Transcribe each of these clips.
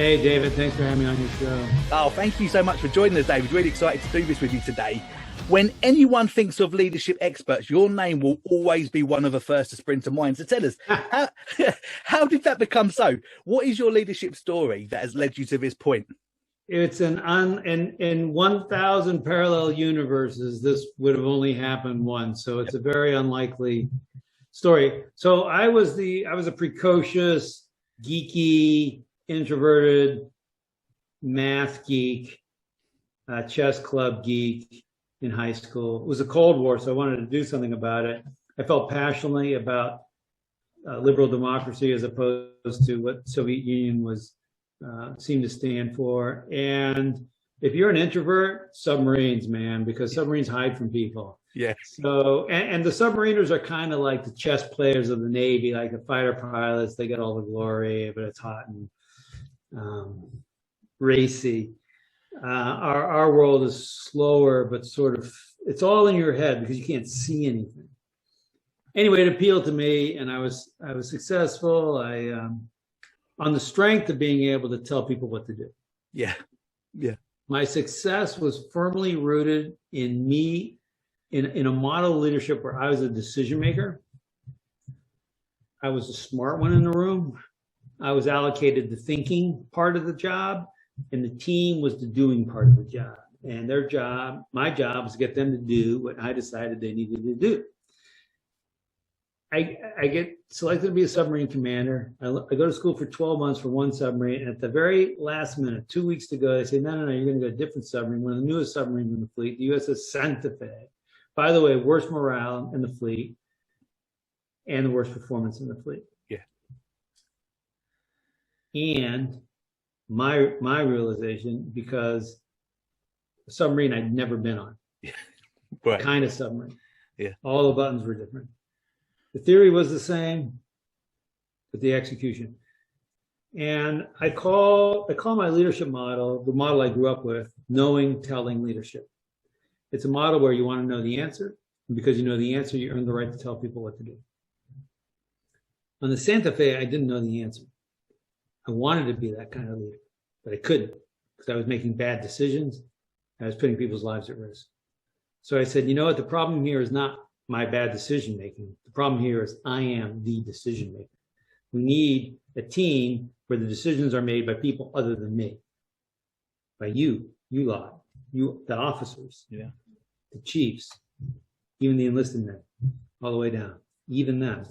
Hey, David, thanks for having me on your show. Oh, thank you so much for joining us, David. Really excited to do this with you today. When anyone thinks of leadership experts, your name will always be one of the first to spring to mind. So tell us, how, how did that become so? What is your leadership story that has led you to this point? It's in 1,000 parallel universes, this would have only happened once. So it's a very unlikely story. So I was a precocious, geeky, introverted math geek, chess club geek in high school. It was a Cold War, so I wanted to do something about it. I felt passionately about liberal democracy as opposed to what Soviet Union was seemed to stand for. And if you're an introvert, submarines, man, because submarines hide from people. Yes. So, and the submariners are kind of like the chess players of the Navy, like the fighter pilots. They get all the glory, but it's hot and racy. Our world is slower, but sort of, it's all in your head because you can't see anything. Anyway, it appealed to me, and I was successful. On the strength of being able to tell people what to do. Yeah. My success was firmly rooted in me, in a model of leadership where I was a decision maker. I was the smart one in the room. I was allocated the thinking part of the job, and the team was the doing part of the job. And their job, my job, was to get them to do what I decided they needed to do. I get selected to be a submarine commander. I go to school for 12 months for one submarine. And at the very last minute, 2 weeks to go, they say, no, you're going to go to a different submarine, one of the newest submarines in the fleet, the USS Santa Fe. By the way, worst morale in the fleet and the worst performance in the fleet. Yeah. And my realization, because a submarine I'd never been on. Yeah. Right. Kind of submarine. Yeah. All the buttons were different. The theory was the same, but the execution. And I call my leadership model, the model I grew up with, knowing, telling leadership. It's a model where you want to know the answer, and because you know the answer, you earn the right to tell people what to do. On the Santa Fe, I didn't know the answer. I wanted to be that kind of leader, but I couldn't because I was making bad decisions. I was putting people's lives at risk. So I said, you know what? The problem here is not my bad decision making. The problem here is I am the decision maker. We need a team where the decisions are made by people other than me, by you lot, you, the officers, yeah, the chiefs, even the enlisted men, all the way down, even them.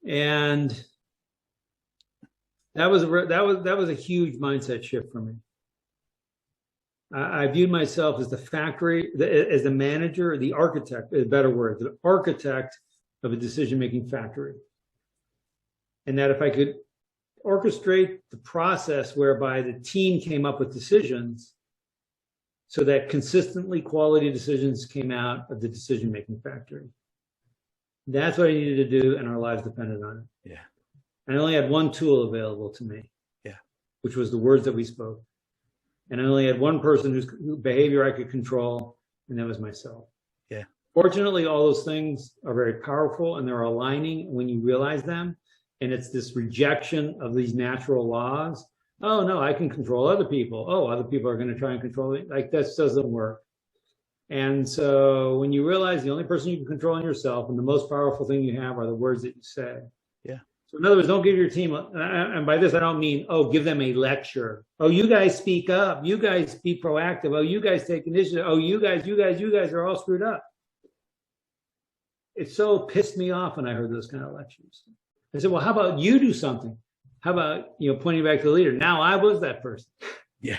And that was a huge mindset shift for me. I viewed myself as the factory, as the manager, the architect, a better word, the architect of a decision-making factory. And that if I could orchestrate the process whereby the team came up with decisions so that consistently quality decisions came out of the decision-making factory. That's what I needed to do, and our lives depended on it. Yeah. And I only had one tool available to me. Yeah. Which was the words that we spoke. And I only had one person whose behavior I could control, and that was myself. Yeah. Fortunately, all those things are very powerful, and they're aligning when you realize them. And it's this rejection of these natural laws. Oh, no, I can control other people. Oh, other people are going to try and control me. Like, this doesn't work. And so when you realize the only person you can control is yourself, and the most powerful thing you have are the words that you say. Yeah. So in other words, don't give your team, and by this I don't mean, oh, give them a lecture. Oh, you guys speak up. You guys be proactive. Oh, you guys take initiative. Oh, you guys are all screwed up. It so pissed me off when I heard those kind of lectures. I said, well, how about you do something? How about, pointing back to the leader? Now I was that person. Yeah.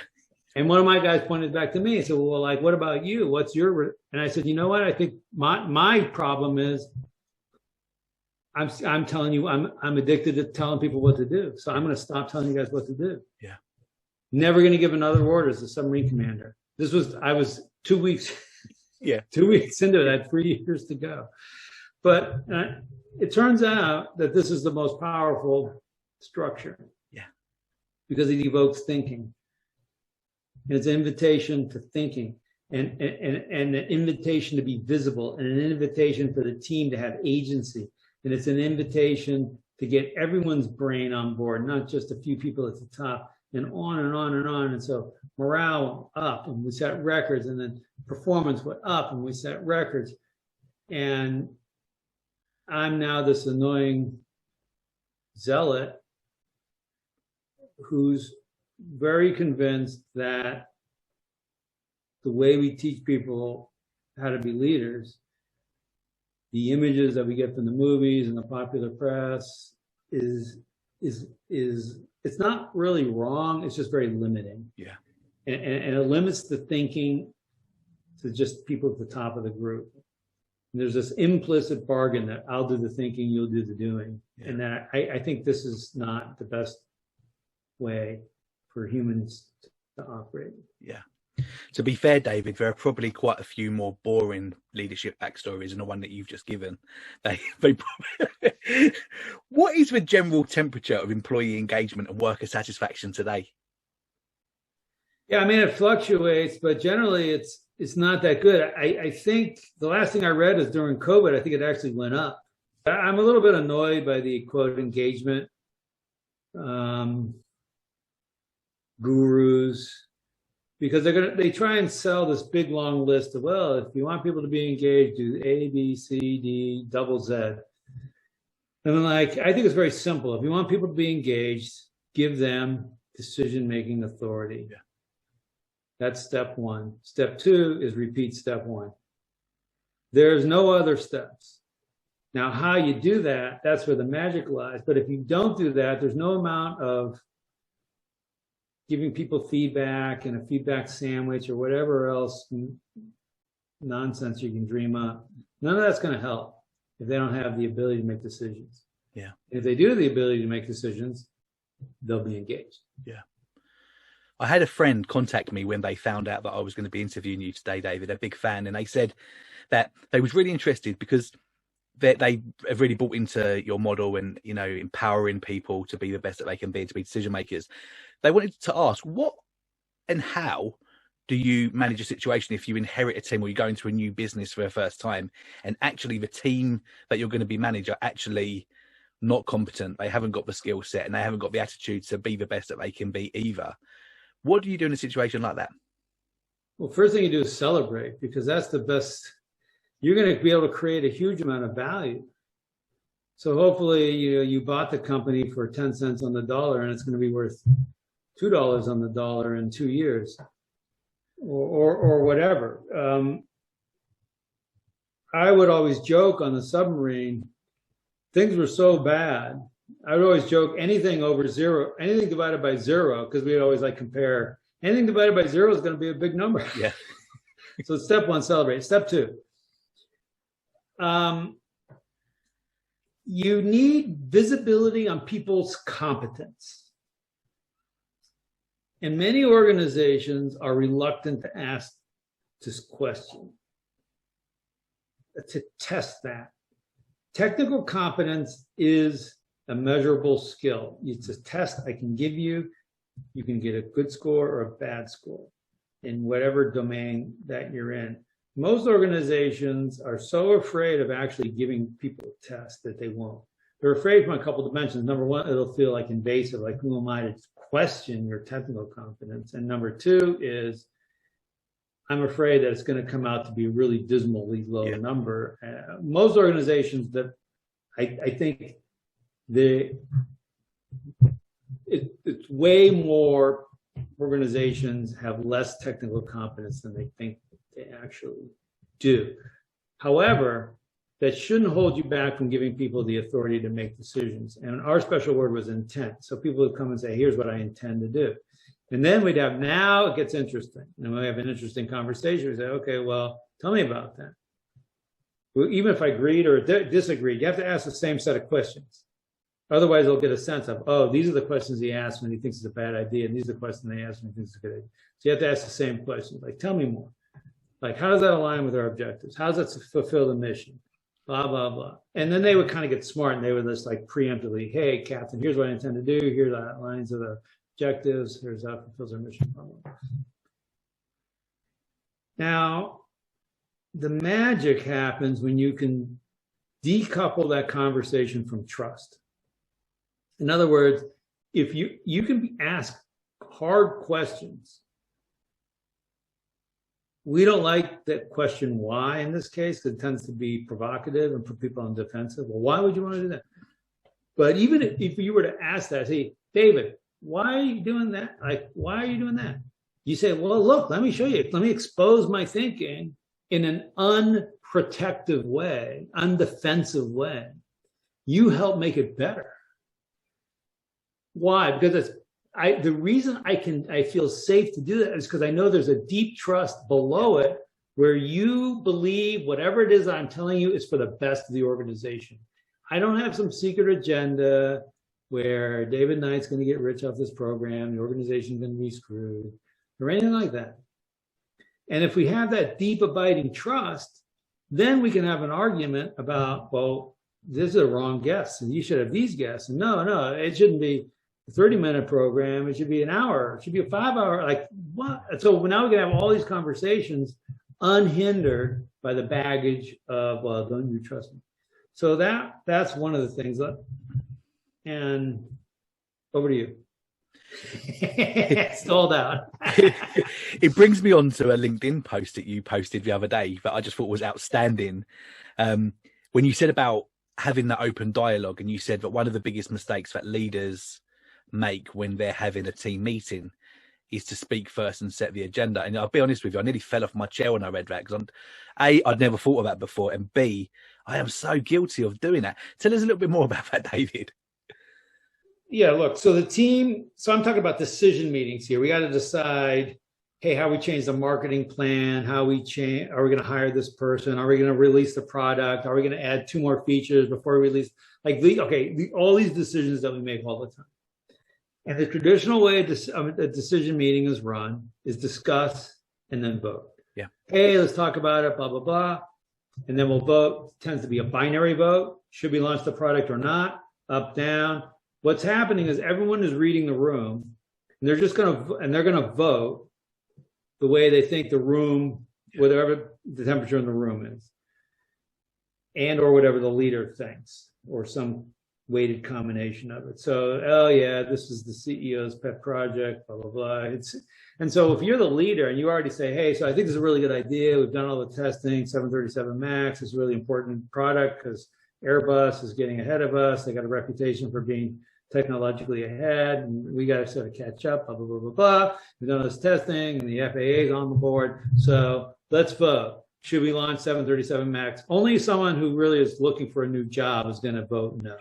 And one of my guys pointed back to me and said, well, like, what about you? What's your, and I said, you know what? I think my problem is I'm telling you, I'm addicted to telling people what to do. So I'm going to stop telling you guys what to do. Yeah. Never going to give another order as a submarine commander. I was 2 weeks. Yeah. 2 weeks into it. I had 3 years to go. But it turns out that this is the most powerful structure. Yeah. Because it evokes thinking. And it's an invitation to thinking. And an invitation to be visible, and an invitation for the team to have agency. And it's an invitation to get everyone's brain on board, not just a few people at the top, and on and on and on. And so morale went up, and we set records, and then performance went up, and we set records. And I'm now this annoying zealot who's very convinced that the way we teach people how to be leaders, the images that we get from the movies and the popular press is it's not really wrong. It's just very limiting. Yeah. And it limits the thinking to just people at the top of the group. And there's this implicit bargain that I'll do the thinking, you'll do the doing. Yeah. And that I think this is not the best way for humans to operate. Yeah. To be fair, David, there are probably quite a few more boring leadership backstories than the one that you've just given. What is the general temperature of employee engagement and worker satisfaction today? Yeah, I mean, it fluctuates, but generally it's not that good. I think the last thing I read is during COVID, I think it actually went up. I'm a little bit annoyed by the quote engagement gurus, because they try and sell this big long list of, well, if you want people to be engaged, do A, B, C, D, double Z. And I'm like, I think it's very simple. If you want people to be engaged, give them decision-making authority. Yeah. That's step one. Step two is repeat step one. There's no other steps. Now, how you do that, that's where the magic lies. But if you don't do that, there's no amount of giving people feedback and a feedback sandwich or whatever else nonsense you can dream up. None of that's going to help if they don't have the ability to make decisions. Yeah. If they do have the ability to make decisions, they'll be engaged. Yeah. I had a friend contact me when they found out that I was going to be interviewing you today, David, a big fan. And they said that they was really interested because they have really bought into your model and, you know, empowering people to be the best that they can be, to be decision makers. They wanted to ask, what and how do you manage a situation if you inherit a team or you go into a new business for the first time and actually the team that you're going to be managing are actually not competent, they haven't got the skill set and they haven't got the attitude to be the best that they can be either? What do you do in a situation like that? Well, first thing you do is celebrate, because that's the best. You're going to be able to create a huge amount of value. So hopefully, you bought the company for 10 cents on the dollar and it's going to be worth $2 on the dollar in 2 years or whatever. I would always joke on the submarine, things were so bad. I would always joke anything over zero, anything divided by zero, because we'd always like compare. Anything divided by zero is going to be a big number. Yeah. So step one, celebrate. Step two, you need visibility on people's competence. And many organizations are reluctant to ask this question, to test that. Technical competence is a measurable skill. It's a test I can give you. You can get a good score or a bad score in whatever domain that you're in. Most organizations are so afraid of actually giving people a test that they won't. They're afraid from a couple of dimensions. Number one, it'll feel like invasive, like who am I to question your technical competence? And number two is, I'm afraid that it's going to come out to be a really dismally low number. Most organizations that I think it's way more organizations have less technical competence than they think they actually do. However, that shouldn't hold you back from giving people the authority to make decisions. And our special word was intent. So people would come and say, here's what I intend to do. And then we'd have, now it gets interesting. And we have an interesting conversation. We say, okay, well, tell me about that. Well, even if I agreed or disagreed, you have to ask the same set of questions. Otherwise, they'll get a sense of, oh, these are the questions he asks when he thinks it's a bad idea, and these are the questions they ask when he thinks it's a good idea. So you have to ask the same questions, like, tell me more. Like, how does that align with our objectives? How does that fulfill the mission? Blah, blah, blah. And then they would kind of get smart, and they would just like preemptively, hey, Captain, here's what I intend to do. Here's the outlines of the objectives. Here's how it fulfills our mission. Blah, blah, blah. Now, the magic happens when you can decouple that conversation from trust. In other words, if you can ask hard questions. We don't like that question why in this case, because it tends to be provocative and put people on defensive. Well, why would you want to do that? But even if you were to ask that, say, David, why are you doing that? Like, why are you doing that? You say, well, look, let me show you. Let me expose my thinking in an unprotective way, undefensive way. You help make it better. Why? Because the reason I feel safe to do that is because I know there's a deep trust below it where you believe whatever it is I'm telling you is for the best of the organization. I don't have some secret agenda where David Knight's going to get rich off this program, the organization's going to be screwed, or anything like that. And if we have that deep abiding trust, then we can have an argument about, well, this is a wrong guess, and you should have these guests. And no, it shouldn't be a 30-minute program. It should be an hour. It should be a 5-hour. Like, what? So now we can have all these conversations unhindered by the baggage of, well, don't you trust me? So that's one of the things. And over to you. Stalled out. It brings me on to a LinkedIn post that you posted the other day that I just thought was outstanding. When you said about having that open dialogue, and you said that one of the biggest mistakes that leaders make when they're having a team meeting is to speak first and set the agenda. And I'll be honest with you, I nearly fell off my chair when I read that, because I'd never thought of that before, and B, I am so guilty of doing that. Tell us a little bit more about that, David. Yeah, look, so I'm talking about decision meetings here. We got to decide, hey, how we change the marketing plan, are we going to hire this person? Are we going to release the product? Are we going to add 2 more features before we release? All these decisions that we make all the time. And the traditional way a decision meeting is run is discuss and then vote. Yeah. Hey, let's talk about it, blah, blah, blah. And then we'll vote. It tends to be a binary vote. Should we launch the product or not? Up, down. What's happening is everyone is reading the room, and they're going to vote the way they think the room, whatever the temperature in the room is, and or whatever the leader thinks, or some weighted combination of it. So, oh yeah, this is the CEO's pet project, blah, blah, blah. And so if you're the leader and you already say, hey, so I think this is a really good idea. We've done all the testing, 737 MAX is a really important product because Airbus is getting ahead of us. They got a reputation for being technologically ahead, and we got to sort of catch up, blah, blah, blah, blah, blah. We've done this testing, and the FAA is on the board. So let's vote. Should we launch 737 MAX? Only someone who really is looking for a new job is going to vote no.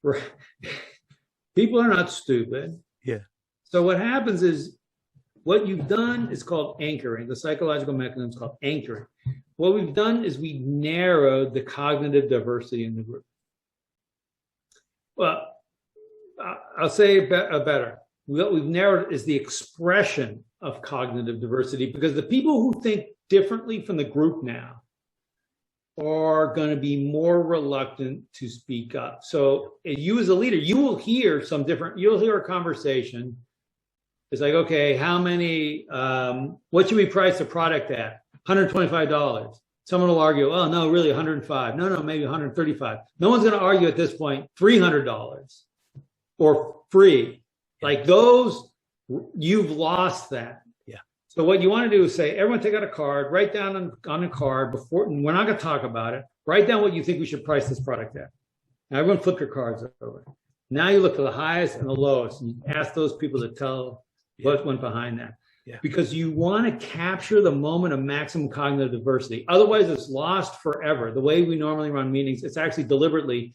Right. People are not stupid. Yeah. So what happens is what you've done is called anchoring. The psychological mechanism is called anchoring. What we've done is we narrowed the cognitive diversity in the group. Well, I'll say it better. What we've narrowed is the expression of cognitive diversity, because the people who think differently from the group now are going to be more reluctant to speak up. So you as a leader, you'll hear a conversation. It's like, okay, how many, what should we price the product at? $125. Someone will argue, oh, no, really $105. No, maybe $135. No one's going to argue at this point, $300 or free. Like those, you've lost that. So what you want to do is say, everyone take out a card, write down on a card before, and we're not going to talk about it. Write down what you think we should price this product at. Now everyone flip your cards over. Now you look to the highest and the lowest, and you ask those people to tell what went behind that. Yeah. Because you want to capture the moment of maximum cognitive diversity. Otherwise, it's lost forever. The way we normally run meetings, it's actually deliberately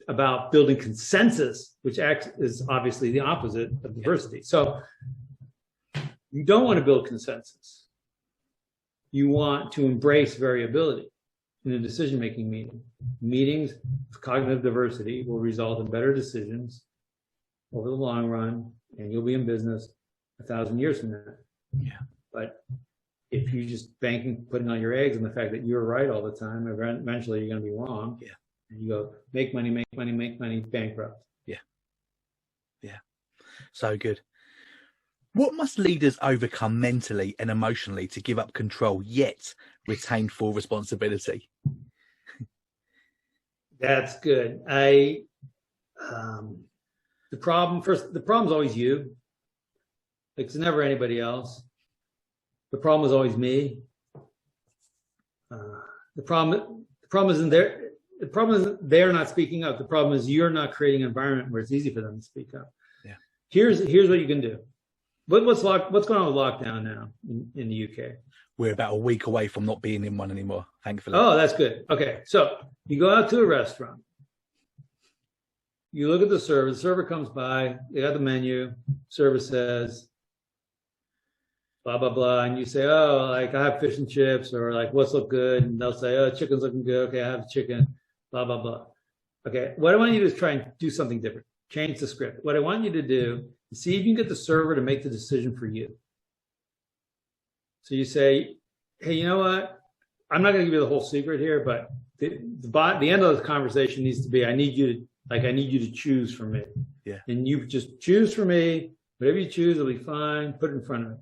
about building consensus, which is obviously the opposite of diversity. So you don't want to build consensus. You want to embrace variability in a decision-making meeting. Meetings with cognitive diversity will result in better decisions over the long run, and you'll be in business 1,000 years from now. Yeah. But if you just putting all your eggs in the fact that you're right all the time, eventually you're going to be wrong. Yeah. And you go, make money, bankrupt. Yeah. Yeah. So good. What must leaders overcome mentally and emotionally to give up control yet retain full responsibility? That's good. the problem's always you. It's never anybody else. The problem is always me. The problem isn't there. The problem isn't they're not speaking up. The problem is you're not creating an environment where it's easy for them to speak up. Yeah. Here's what you can do. What's going on with lockdown now in the UK? We're about a week away from not being in one anymore, thankfully. Oh, that's good. Okay, so you go out to a restaurant. You look at the server. The server comes by. They got the menu. Server says, blah, blah, blah. And you say, oh, like, I have fish and chips, or like, what's look good? And they'll say, oh, chicken's looking good. Okay, I have chicken, blah, blah, blah. Okay, what I want you to do is try and do something different. Change the script. What I want you to do is see if you can get the server to make the decision for you. So you say, hey, you know what? I'm not going to give you the whole secret here, but the end of the conversation needs to be, I need you to choose for me. Yeah. And you just choose for me. Whatever you choose will be fine. Put it in front of me.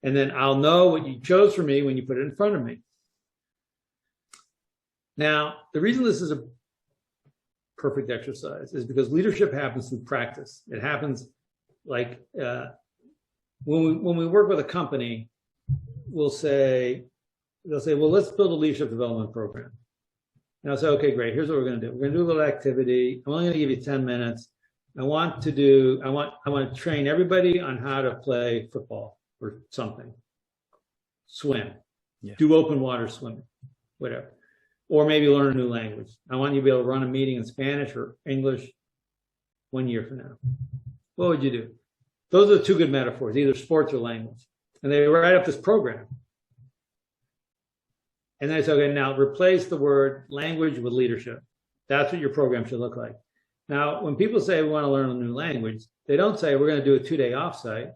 And then I'll know what you chose for me when you put it in front of me. Now, the reason this is a perfect exercise is because leadership happens through practice. It happens like when we work with a company, they'll say, well, let's build a leadership development program. And I'll say, okay, great. Here's what we're going to do. We're going to do a little activity. I'm only going to give you 10 minutes. I want to train everybody on how to play football or something, swim, do open water swimming, whatever, or maybe learn a new language. I want you to be able to run a meeting in Spanish or English 1 year from now. What would you do? Those are the two good metaphors, either sports or language. And they write up this program. And they say, okay, now replace the word language with leadership. That's what your program should look like. Now, when people say we want to learn a new language, they don't say we're going to do a 2-day offsite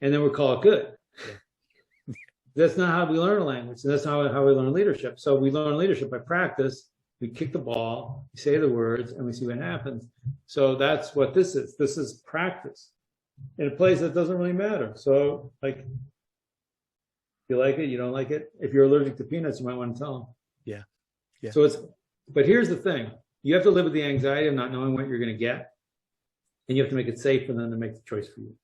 and then we call it good. Yeah. That's not how we learn a language. That's not how we learn leadership. So we learn leadership by practice. We kick the ball, we say the words, and we see what happens. So that's what this is. This is practice in a place that doesn't really matter. So, like, you like it, you don't like it. If you're allergic to peanuts, you might want to tell them. Yeah. Yeah. So but here's the thing. You have to live with the anxiety of not knowing what you're going to get. And you have to make it safe for them to make the choice for you.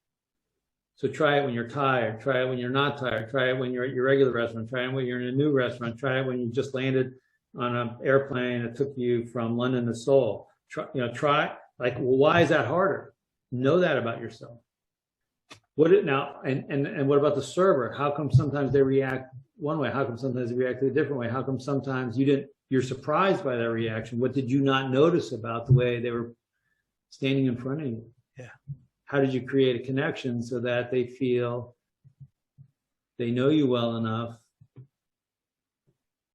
So try it when you're tired. Try it when you're not tired. Try it when you're at your regular restaurant. Try it when you're in a new restaurant. Try it when you just landed on an airplane that took you from London to Seoul. Try, like, well, why is that harder? Know that about yourself. What about the server? How come sometimes they react one way? How come sometimes they react a different way? How come sometimes you're surprised by that reaction? What did you not notice about the way they were standing in front of you? Yeah. How did you create a connection so that they feel they know you well enough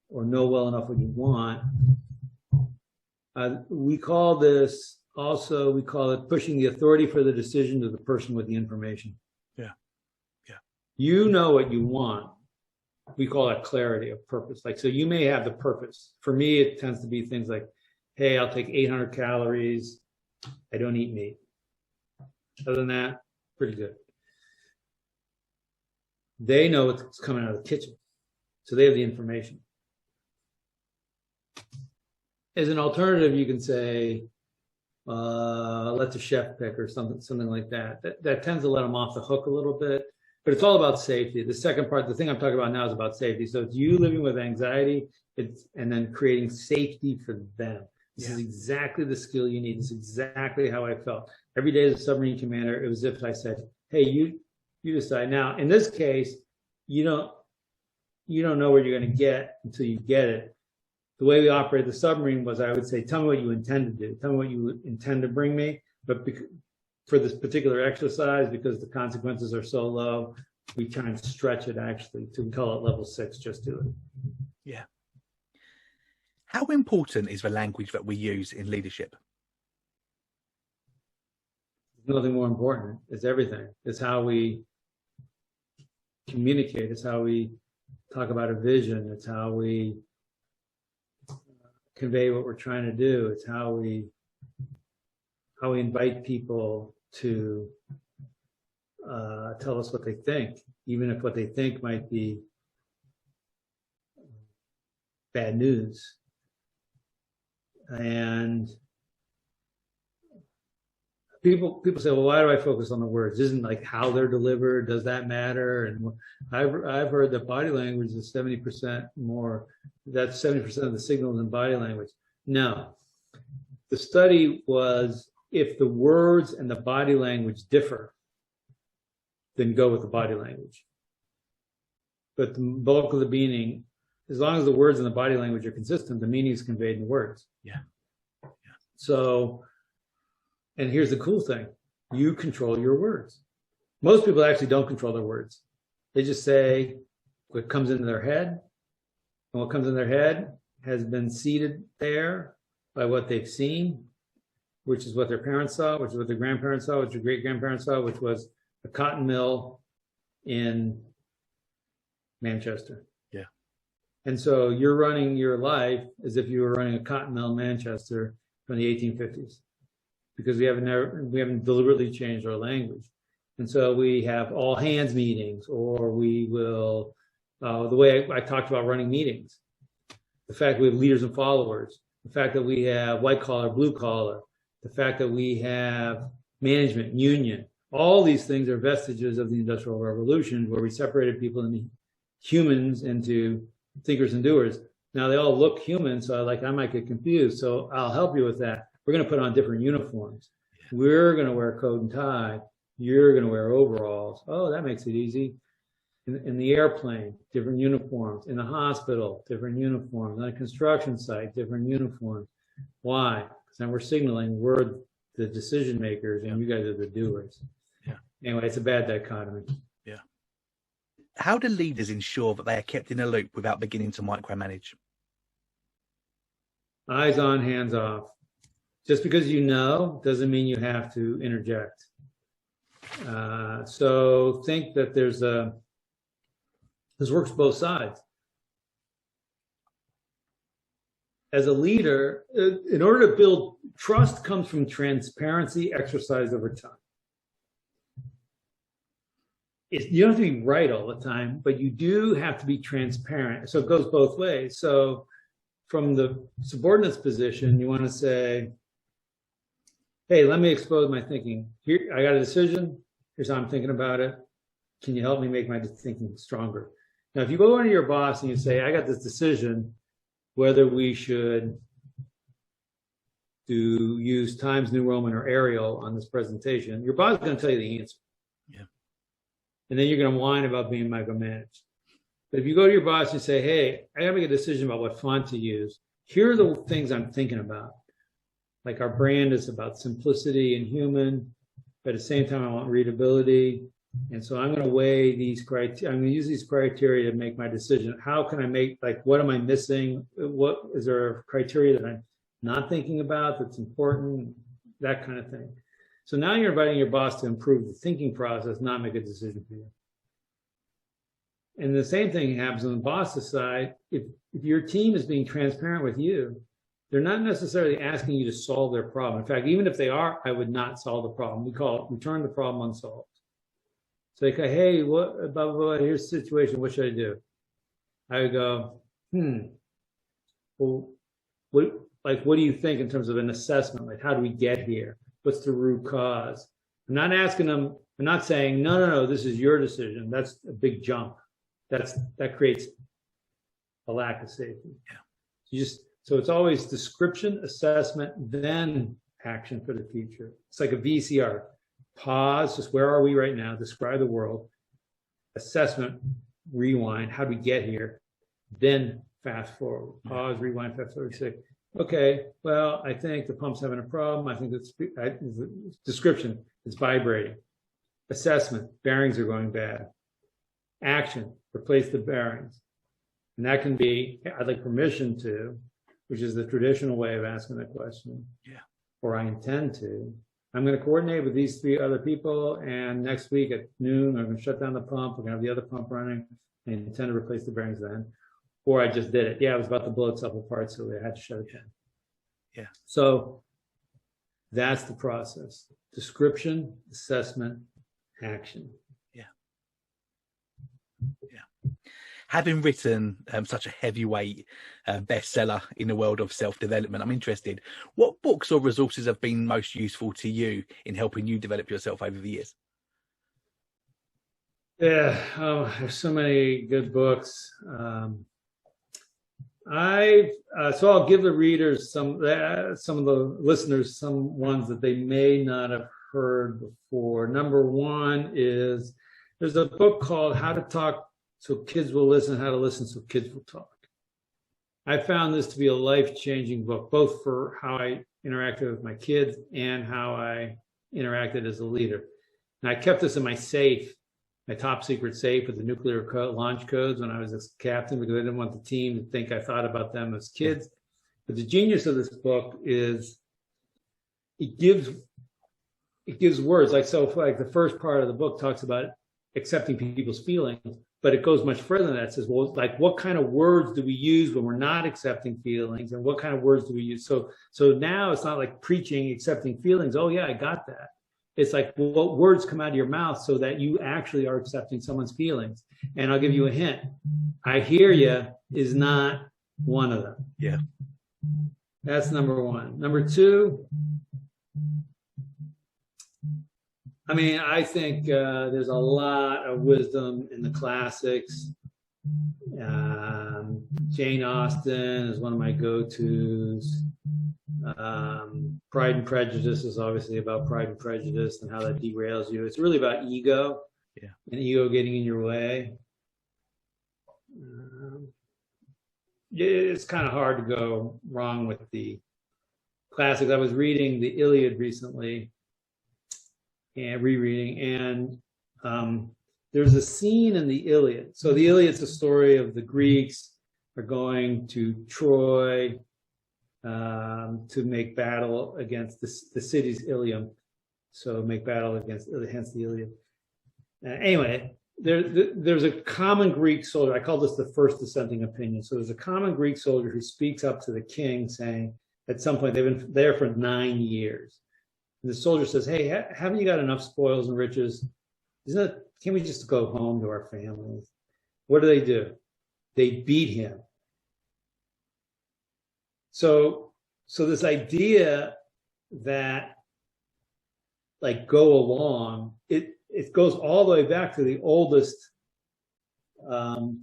or know well enough what you want? We call it pushing the authority for the decision to the person with the information. You know what you want. We call that clarity of purpose. Like, so you may have the purpose. For me, it tends to be things like, hey, I'll take 800 calories. I don't eat meat. Other than that, pretty good. They know what's coming out of the kitchen. So they have the information. As an alternative, you can say, let the chef pick or something like that. That tends to let them off the hook a little bit. But it's all about safety. The second part, the thing I'm talking about now is about safety. So it's you living with anxiety and then creating safety for them. This is exactly the skill you need. This is exactly how I felt. Every day as a submarine commander, it was as if I said, hey, you decide. Now, in this case, you don't know where you're going to get until you get it. The way we operate the submarine was I would say, tell me what you intend to do. Tell me what you intend to bring me. But for this particular exercise, because the consequences are so low, we try and stretch it actually to call it level 6, just do it. Yeah. How important is the language that we use in leadership? Nothing more important. It's everything. It's how we communicate. It's how we talk about a vision. It's how we convey what we're trying to do. It's how we invite people to tell us what they think, even if what they think might be bad news. And people say, well, why do I focus on the words? Isn't like how they're delivered? Does that matter? And I've heard that body language is 70% more. That's 70% of the signals in body language. No, the study was if the words and the body language differ, then go with the body language. But the bulk of the meaning, as long as the words and the body language are consistent, the meaning is conveyed in the words. Yeah. So, and here's the cool thing. You control your words. Most people actually don't control their words. They just say what comes into their head. And what comes in their head has been seeded there by what they've seen, which is what their parents saw, which is what their grandparents saw, which their great-grandparents saw, which was a cotton mill in Manchester. Yeah. And so you're running your life as if you were running a cotton mill in Manchester from the 1850s, because we haven't deliberately changed our language. And so we have all hands meetings, or we will, the way I talked about running meetings, the fact that we have leaders and followers, the fact that we have white collar, blue collar, the fact that we have management, union, all these things are vestiges of the Industrial Revolution, where we separated people into humans into thinkers and doers. Now they all look human, so I might get confused. So I'll help you with that. We're going to put on different uniforms. We're going to wear coat and tie. You're going to wear overalls. Oh, that makes it easy. In the airplane, different uniforms. In the hospital, different uniforms. On a construction site, different uniforms. Why? Because then we're signaling we're the decision makers and you guys are the doers. Yeah. Anyway, it's a bad dichotomy. Yeah. How do leaders ensure that they are kept in a loop without beginning to micromanage? Eyes on, hands off. Just because you know doesn't mean you have to interject. So think that this works both sides. As a leader, in order to build trust comes from transparency exercised over time. You don't have to be right all the time, but you do have to be transparent. So it goes both ways. So from the subordinate's position, you want to say, hey, let me expose my thinking. Here, I got a decision. Here's how I'm thinking about it. Can you help me make my thinking stronger? Now, if you go into your boss and you say, I got this decision, whether we should use Times New Roman or Arial on this presentation, your boss is going to tell you the answer. Yeah. And then you're going to whine about being micromanaged. But if you go to your boss and say, hey, I got to make a decision about what font to use. Here are the things I'm thinking about. Like our brand is about simplicity and human, but at the same time, I want readability. And so I'm going to weigh these criteria. I'm going to use these criteria to make my decision. How can I make, what am I missing? What is there a criteria that I'm not thinking about that's important? That kind of thing. So now you're inviting your boss to improve the thinking process, not make a decision for you. And the same thing happens on the boss's side. If your team is being transparent with you, they're not necessarily asking you to solve their problem. In fact, even if they are, I would not solve the problem. We call it return the problem unsolved. So they go, hey, what blah, blah, blah, here's the situation, what should I do? I would go, well, what do you think in terms of an assessment? Like, how do we get here? What's the root cause? I'm not asking them, I'm not saying, no, this is your decision. That's a big jump. That creates a lack of safety. Yeah. So it's always description, assessment, then action for the future. It's like a VCR. Pause, just where are we right now? Describe the world. Assessment, rewind. How do we get here? Then fast forward. Pause, rewind, fast forward. Say, okay, well, I think the pump's having a problem. I think that's description. It's vibrating. Assessment, bearings are going bad. Action, replace the bearings. And that can be, I'd like permission to, which is the traditional way of asking the question. Yeah. Or I intend to. I'm going to coordinate with these 3 other people, and next week at noon, I'm going to shut down the pump. We're going to have the other pump running, and I intend to replace the bearings then. Or I just did it. Yeah, I was about to blow itself apart, so I had to shut it down. Yeah. So that's the process. Description, assessment, action. Yeah. Yeah. having written such a heavyweight bestseller in the world of self-development, I'm interested, what books or resources have been most useful to you in helping you develop yourself over the years? Yeah, there's so many good books. So I'll give the readers some of the listeners some ones that they may not have heard before. Number one is there's a book called How to Talk So Kids Will Listen, How to Listen So Kids Will Talk. I found this to be a life-changing book, both for how I interacted with my kids and how I interacted as a leader. And I kept this in my safe, my top secret safe with the nuclear launch codes when I was a captain, because I didn't want the team to think I thought about them as kids. But the genius of this book is it gives words. Like the first part of the book talks about accepting people's feelings, but it goes much further than that. It says, well, like, what kind of words do we use when we're not accepting feelings, and what kind of words do we use? So now it's not like preaching accepting feelings. Oh yeah, I got that. It's like, what words come out of your mouth so that you actually are accepting someone's feelings. And I'll give you a hint. I hear you is not one of them. Yeah. That's number one. Number two, I mean, I think there's a lot of wisdom in the classics. Jane Austen is one of my go-tos. Pride and Prejudice is obviously about Pride and Prejudice and how that derails you. It's really about ego, and ego getting in your way. It's kind of hard to go wrong with the classics. I was reading the Iliad recently and rereading, and there's a scene in the Iliad. So the Iliad's the story of the Greeks are going to Troy to make battle against the city's Ilium. So make battle against, hence the Iliad. Anyway, there's a common Greek soldier. I call this the first dissenting opinion. So there's a common Greek soldier who speaks up to the king saying, at some point, they've been there for 9 years. And the soldier says, hey, haven't you got enough spoils and riches? Can't we just go home to our families? What do? They beat him. So this idea that, like, go along, it goes all the way back to the oldest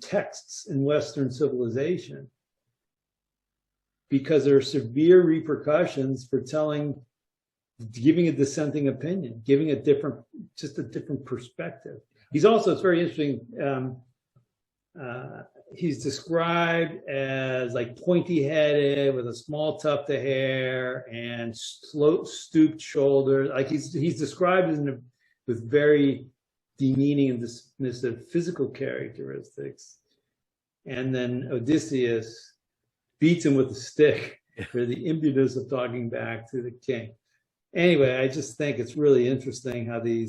texts in Western civilization, because there are severe repercussions for giving a dissenting opinion, giving a different perspective. It's very interesting. He's described as like pointy-headed with a small tuft of hair and stooped shoulders. Like he's described as with very demeaning and dismissive physical characteristics. And then Odysseus beats him with a stick for the impudence of talking back to the king. Anyway, I just think it's really interesting how a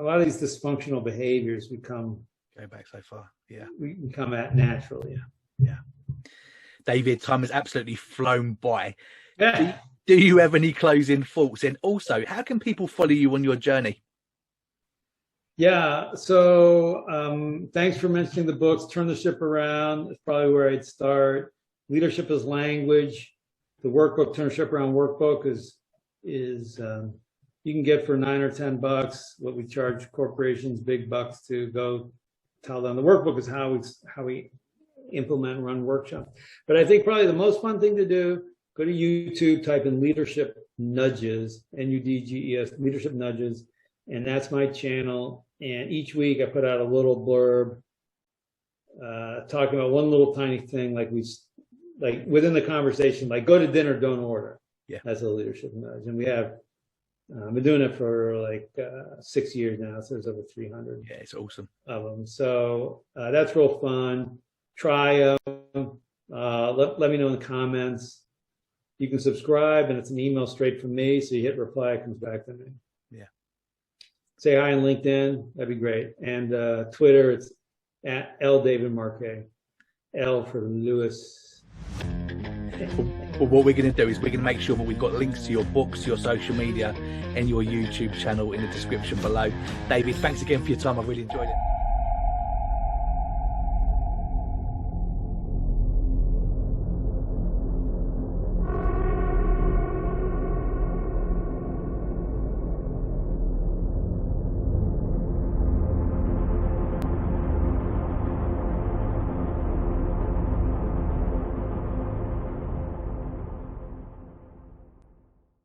lot of these dysfunctional behaviors go back so far. Yeah. We come at naturally. Yeah. David, time has absolutely flown by. Yeah. Do you have any closing thoughts? And also, how can people follow you on your journey? Yeah. So thanks for mentioning the books. Turn the Ship Around is probably where I'd start. Leadership is Language. The workbook, Turn the Ship Around workbook is you can get for $9 or $10 what we charge corporations big bucks to go tell them. The workbook is how we implement and run workshops. But I think probably the most fun thing to do, go to YouTube, type in Leadership Nudges, Nudges, Leadership Nudges, and that's my channel. And each week I put out a little blurb talking about one little tiny thing, like within the conversation, like go to dinner, don't order. Yeah, that's a leadership nudge. And we have been doing it for like 6 years now, so there's over 300. Yeah, it's awesome of them. So that's real fun. Try them. Let me know in the comments. You can subscribe, and it's an email straight from me. So you hit reply, it comes back to me. Yeah. Say hi on LinkedIn. That'd be great. And Twitter, it's at @LDavidMarquet. L for Lewis. Well, what we're going to do is we're going to make sure that we've got links to your books, your social media, and your YouTube channel in the description below. David, thanks again for your time. I really enjoyed it.